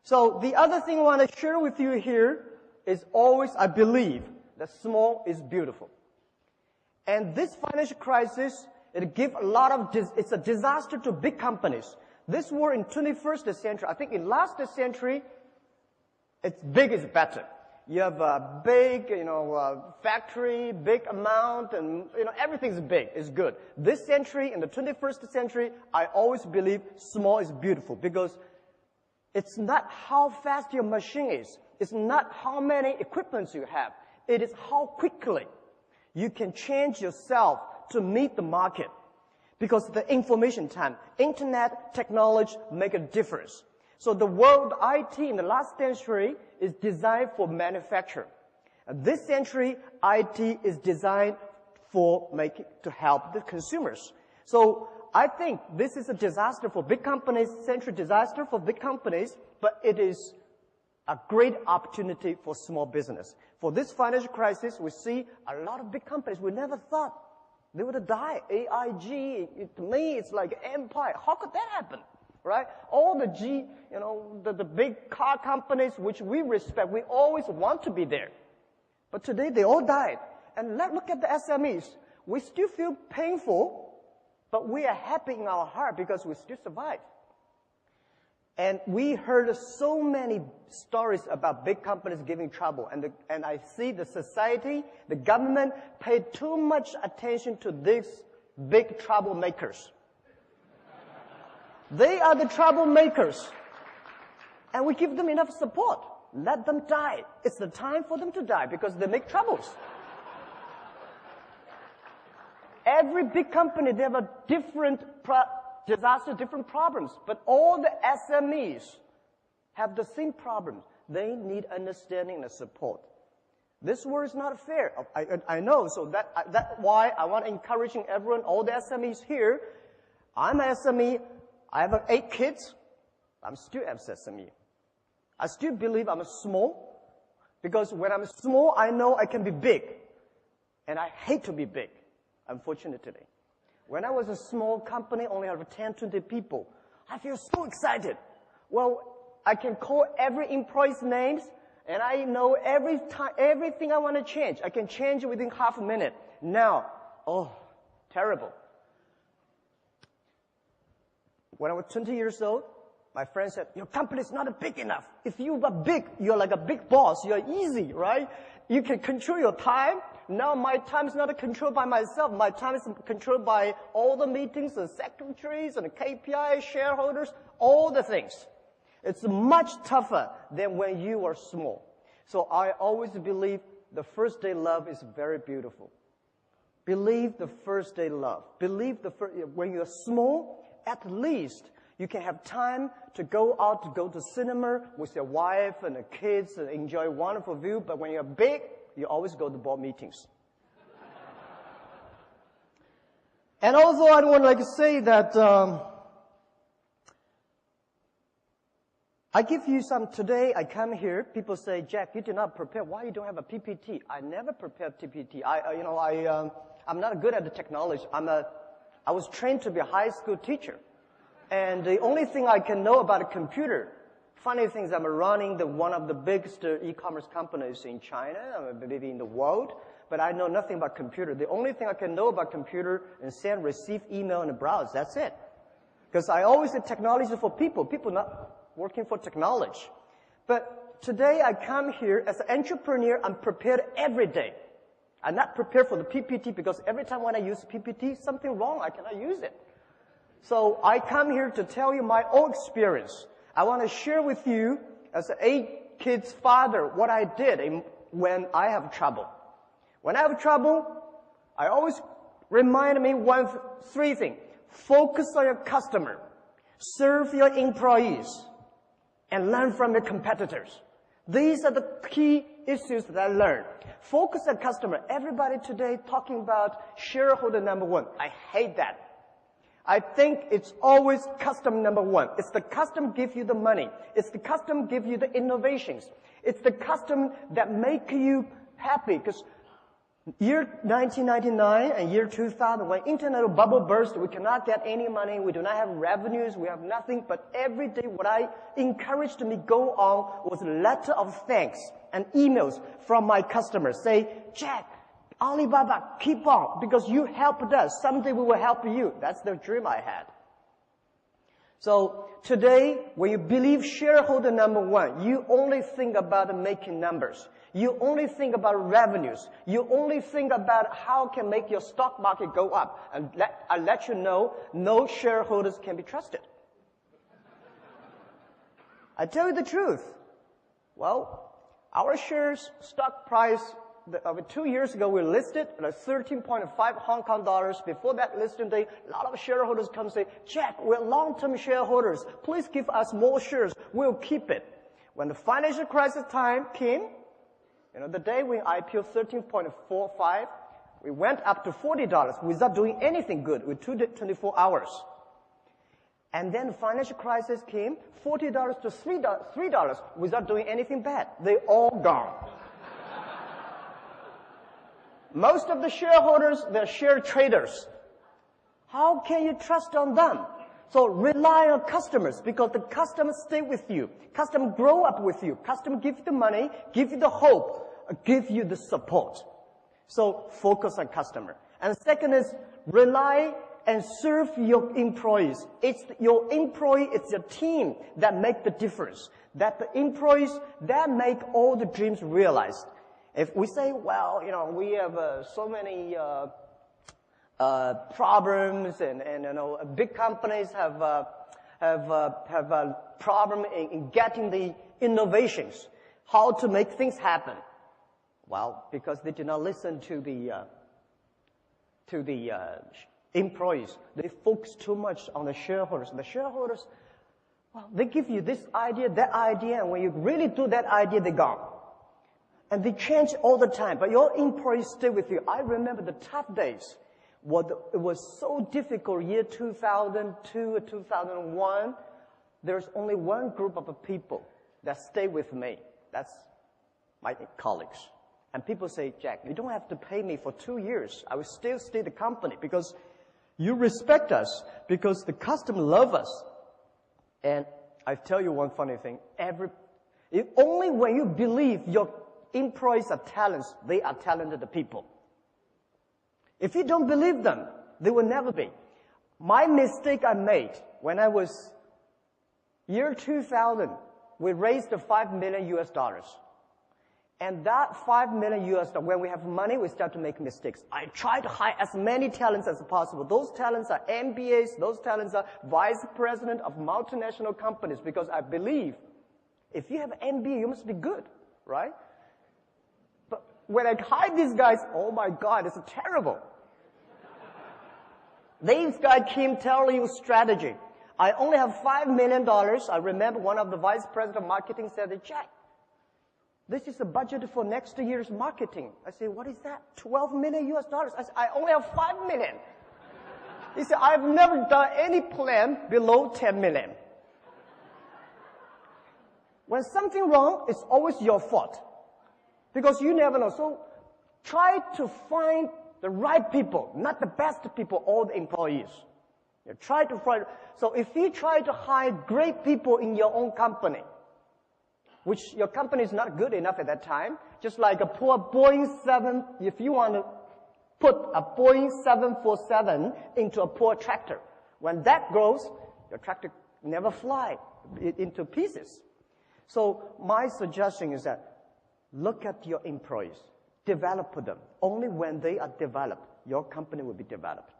So the other thing I want to share with you here is always, I believe, that small is beautiful. And this financial crisis, it's a disaster to big companies. This war in 21st century, I think in last century, it's big is better. You have a big, factory, big amount, and, everything's big, is good. This century, in the 21st century, I always believe small is beautiful because it's not how fast your machine is. It's not how many equipments you have. It is how quickly you can change yourself to meet the market. Because the information time, internet, technology make a difference. So the world IT in the last century is designed for manufacture. And this century, IT is designed to help the consumers. So I think this is a disaster for big companies, century disaster for big companies, but it is a great opportunity for small business. For this financial crisis, we see a lot of big companies we never thought they would die. AIG, to me, it's like empire. How could that happen? Right? All the big car companies which we respect, we always want to be there. But today they all died. And look at the SMEs. We still feel painful, but we are happy in our heart because we still survive. And we heard so many stories about big companies giving trouble. And I see the society, the government paid too much attention to these big troublemakers. They are the troublemakers. And we give them enough support. Let them die. It's the time for them to die because they make troubles. Every big company, they have a different disaster, different problems. But all the SMEs have the same problem. They need understanding and support. This war is not fair. I know. So that's why I want to encourage everyone, all the SMEs here. I'm an SME. I have 8 kids. I'm still an SME. I still believe I'm small. Because when I'm small, I know I can be big. And I hate to be big, unfortunately. When I was a small company, only have 10, 20 people, I feel so excited. Well, I can call every employee's names, and I know everything I want to change. I can change it within half a minute. Now, terrible. When I was 20 years old, my friend said, your company is not big enough. If you are big, you're like a big boss. You're easy, right? You can control your time. Now my time is not controlled by myself. My time is controlled by all the meetings, the secretaries, and the KPI, shareholders, all the things. It's much tougher than when you are small. So I always believe the first day love is very beautiful. Believe the first day love. Believe when you're small, at least you can have time to go out, to go to cinema with your wife and the kids and enjoy a wonderful view. But when you're big, you always go to board meetings. And also, I would to say that I give you some today. I come here. People say, Jack, you did not prepare. Why you don't have a PPT? I never prepared PPT. I'm not good at the technology. I was trained to be a high school teacher. And the only thing I can know about a computer, funny thing is I'm running one of the biggest e-commerce companies in China, maybe in the world, but I know nothing about computer. The only thing I can know about computer is send, receive email, and browse. That's it. Because I always say technology for people not working for technology. But today I come here as an entrepreneur, I'm prepared every day. I'm not prepared for the PPT because every time when I use PPT, something wrong, I cannot use it. So I come here to tell you my own experience. I want to share with you, as an 8 kids father, what I did when I have trouble. When I have trouble, I always remind me 3 things. Focus on your customer, serve your employees, and learn from your competitors. These are the key issues that I learned. Focus on customer. Everybody today talking about shareholder number 1. I hate that. I think it's always customer number 1. It's the customer give you the money. It's the customer give you the innovations. It's the customer that make you happy. Because Year 1999 and year 2000, when internet bubble burst, we cannot get any money, we do not have revenues, we have nothing, but every day what I encouraged me go on was a letter of thanks and emails from my customers. Say, Jack, Alibaba, keep on, because you helped us. Someday we will help you. That's the dream I had. So today, when you believe shareholder number one, you only think about making numbers. You only think about revenues. You only think about how can make your stock market go up. And I let you know, no shareholders can be trusted. I tell you the truth. Well, our shares stock price, 2 years ago we listed at 13.5 Hong Kong dollars. Before that listing day, a lot of shareholders come say, Jack, we're long-term shareholders. Please give us more shares. We'll keep it. When the financial crisis time came, the day we IPO 13.45, we went up to $40 without doing anything good with 24 hours. And then the financial crisis came, $40 to $3 without doing anything bad. They all gone. Most of the shareholders, they're share traders. How can you trust on them? So rely on customers, because the customers stay with you. Customers grow up with you. Customers give you the money, give you the hope, give you the support. So focus on customer. And second is rely and serve your employees. It's your employee, it's your team that make the difference. That the employees, that make all the dreams realized. If we say, well, we have so many problems, and big companies have a problem in getting the innovations, how to make things happen. Well, because they did not listen to the employees. They focus too much on the shareholders. The shareholders, well, they give you this idea, that idea, and when you really do that idea, they're gone. And they change all the time, but your employees stay with you. I remember the tough days. It was so difficult, year 2002, 2001. There's only one group of people that stay with me. That's my colleagues. And people say, Jack, you don't have to pay me for 2 years. I will still stay the company because you respect us, because the customer love us. And I tell you one funny thing. Only when you believe your employees are talents, they are talented people. If you don't believe them, they will never be. My mistake I made when I was year 2000, we raised $5 million US. And that $5 million US, when we have money, we start to make mistakes. I try to hire as many talents as possible. Those talents are MBAs. Those talents are vice president of multinational companies, because I believe if you have an MBA, you must be good, right? But when I hire these guys, oh my God, it's terrible. These guys came telling you strategy. I only have $5 million. I remember one of the vice president of marketing said, Jack, this is the budget for next year's marketing. I say, what is that? $12 million US. I said, I only have $5 million. He said, I've never done any plan below $10 million. When something wrong, it's always your fault. Because you never know. So try to find the right people, not the best people, all the employees. You try to find. So if you try to hire great people in your own company, which your company is not good enough at that time, just like a poor Boeing 7, if you want to put a Boeing 747 into a poor tractor, when that grows, your tractor never fly into pieces. So my suggestion is that look at your employees, develop them. Only when they are developed, your company will be developed.